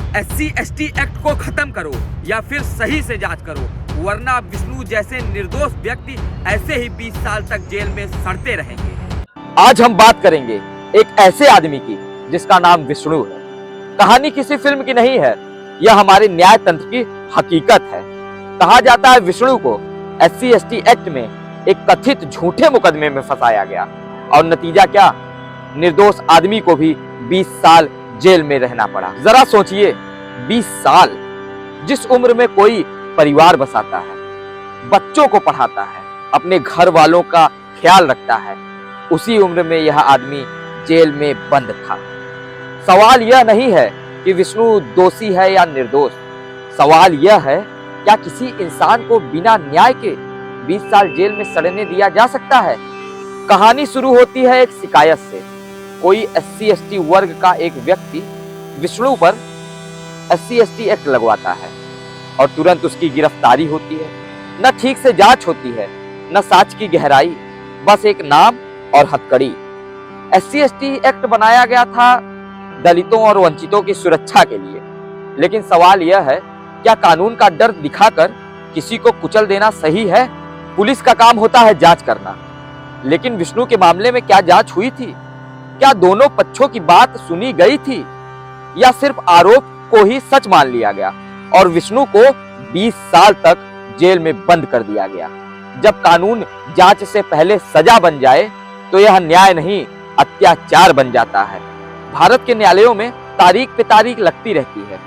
SC/ST act को खत्म करो या फिर सही से जांच करो, वरना विष्णु जैसे निर्दोष व्यक्ति ऐसे ही 20 साल तक जेल में सड़ते रहेंगे। आज हम बात करेंगे एक ऐसे आदमी की जिसका नाम विष्णु है। कहानी किसी फिल्म की नहीं है, यह हमारे न्याय तंत्र की हकीकत है। कहा जाता है विष्णु को SC/ST एक्ट में एक कथित झूठे मुकदमे में फंसाया गया और नतीजा क्या, निर्दोष आदमी को भी 20 साल जेल में रहना पड़ा। जरा सोचिए, 20 साल, जिस उम्र में कोई परिवार बसाता है, बच्चों को पढ़ाता है, अपने घर वालों का ख्याल रखता है, उसी उम्र में यह आदमी जेल में बंद था। सवाल यह नहीं है कि विष्णु दोषी है या निर्दोष, सवाल यह है क्या किसी इंसान को बिना न्याय के 20 साल जेल में सड़ने दिया जा सकता है। कहानी शुरू होती है एक शिकायत से। कोई SC/ST वर्ग का एक व्यक्ति विष्णु पर SC/ST एक्ट लगवाता है और तुरंत उसकी गिरफ्तारी होती है। न ठीक से जांच होती है, न साक्ष्य की गहराई, बस एक नाम और हथकड़ी। SC/ST एक्ट बनाया गया था दलितों और वंचितों की सुरक्षा के लिए, लेकिन सवाल यह है क्या कानून का डर दिखाकर किसी को कुचल देना सही है। पुलिस का काम होता है जांच करना, लेकिन विष्णु के मामले में क्या जांच हुई थी? क्या दोनों पक्षों की बात सुनी गई थी या सिर्फ आरोप को ही सच मान लिया गया और विष्णु को 20 साल तक जेल में बंद कर दिया गया। जब कानून जांच से पहले सजा बन जाए तो यह न्याय नहीं, अत्याचार बन जाता है। भारत के न्यायालयों में तारीख पे तारीख लगती रहती है।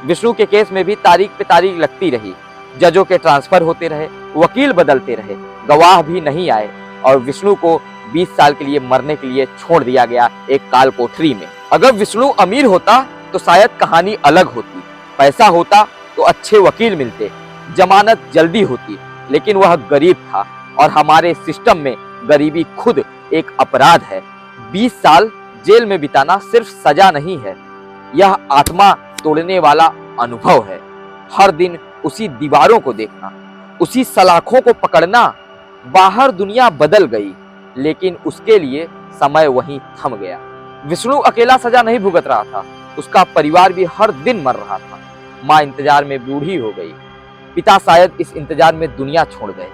विष्णु के केस में भी तारीख पे तारीख लगती रही। जजों के ट्रांसफर होते रहे, वकील बदलते रहे, गवाह भी नहीं आए और विष्णु को 20 साल के लिए मरने के लिए छोड़ दिया गया एक काल कोठरी में। अगर विष्णु अमीर होता तो शायद कहानी अलग होती, पैसा होता तो अच्छे वकील मिलते, जमानत जल्दी होती, लेकिन वह गरीब था और हमारे सिस्टम में गरीबी खुद एक अपराध है। 20 साल जेल में बिताना सिर्फ सजा नहीं है, यह आत्मा तोड़ने वाला अनुभव है। हर दिन उसी दीवारों को देखना, उसी सलाखों को पकड़ना। बाहर दुनिया बदल गई, लेकिन उसके लिए समय वहीं थम गया। विष्णु अकेला सजा नहीं भुगत रहा था, उसका परिवार भी हर दिन मर रहा था। माँ इंतजार में बूढ़ी हो गई, पिता शायद इस इंतजार में दुनिया छोड़ गए।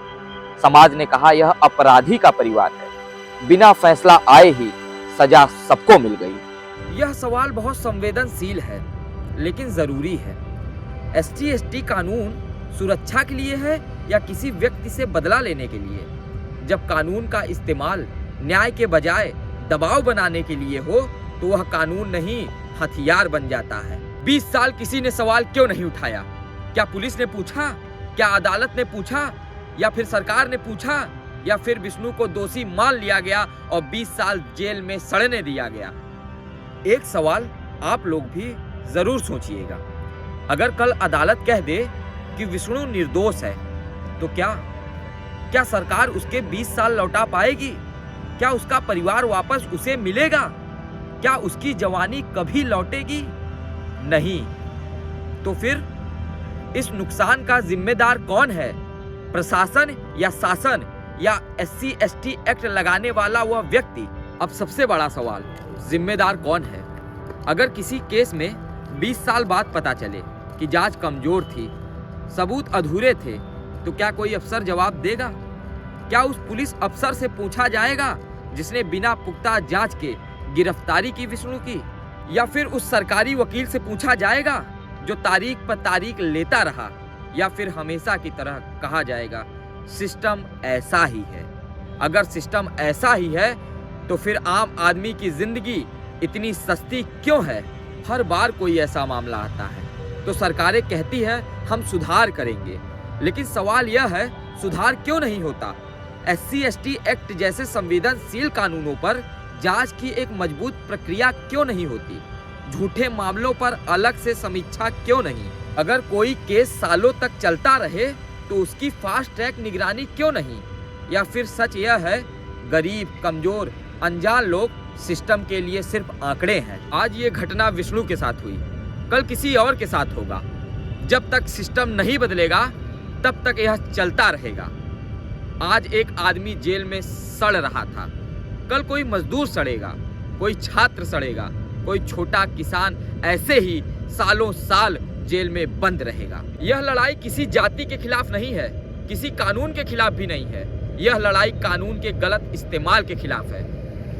समाज ने कहा यह अपराधी का परिवार है, बिना फैसला आए ही सजा सबको मिल गई। यह सवाल बहुत संवेदनशील है, लेकिन जरूरी है। SC/ST कानून सुरक्षा के लिए है या किसी व्यक्ति से बदला लेने के लिए? जब कानून का इस्तेमाल न्याय के बजाय दबाव बनाने के लिए हो तो वह कानून नहीं, हथियार बन जाता है। 20 साल किसी ने सवाल क्यों नहीं उठाया? क्या पुलिस ने पूछा? क्या अदालत ने पूछा? या फिर सरकार ने पूछा? या फिर विष्णु को दोषी मान लिया गया और 20 साल जेल में सड़ने दिया गया? एक सवाल आप लोग भी जरूर सोचिएगा। अगर कल अदालत कह दे कि विष्णु निर्दोष है तो क्या सरकार उसके 20 साल लौटा पाएगी? क्या उसका परिवार वापस उसे मिलेगा? क्या उसकी जवानी कभी लौटेगी? नहीं। तो फिर इस नुकसान का जिम्मेदार कौन है? प्रशासन या शासन या SC/ST एक्ट लगाने वाला वह व्यक्ति? अब सबसे बड़ा सवाल, जिम्मेदार कौन है? अगर किसी केस में 20 साल बाद पता चले कि जांच कमजोर थी, सबूत अधूरे थे, तो क्या कोई अफसर जवाब देगा? क्या उस पुलिस अफसर से पूछा जाएगा जिसने बिना पुख्ता जांच के गिरफ्तारी की विष्णु की? या फिर उस सरकारी वकील से पूछा जाएगा जो तारीख पर तारीख लेता रहा? या फिर हमेशा की तरह कहा जाएगा सिस्टम ऐसा ही है? अगर सिस्टम ऐसा ही है तो फिर आम आदमी की जिंदगी इतनी सस्ती क्यों है? हर बार कोई ऐसा मामला आता है तो सरकारें कहती है हम सुधार करेंगे, लेकिन सवाल यह है सुधार क्यों नहीं होता? SC/ST एक्ट जैसे संवेदनशील कानूनों पर जांच की एक मजबूत प्रक्रिया क्यों नहीं होती? झूठे मामलों पर अलग से समीक्षा क्यों नहीं? अगर कोई केस सालों तक चलता रहे तो उसकी फास्ट ट्रैक निगरानी क्यों नहीं? या फिर सच यह है गरीब, कमजोर, अनजान लोग सिस्टम के लिए सिर्फ आंकड़े हैं? आज ये घटना विष्णु के साथ हुई, कल किसी और के साथ होगा। जब तक सिस्टम नहीं बदलेगा तब तक यह चलता रहेगा। आज एक आदमी जेल में सड़ रहा था, कल कोई मजदूर सड़ेगा, कोई छात्र सड़ेगा, कोई छोटा किसान ऐसे ही सालों साल जेल में बंद रहेगा। यह लड़ाई किसी जाति के खिलाफ नहीं है, किसी कानून के खिलाफ भी नहीं है। यह लड़ाई कानून के गलत इस्तेमाल के खिलाफ है।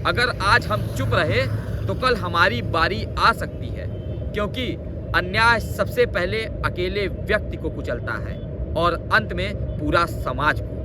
अगर आज हम चुप रहे तो कल हमारी बारी आ सकती है, क्योंकि अन्याय सबसे पहले अकेले व्यक्ति को कुचलता है और अंत में पूरा समाज को।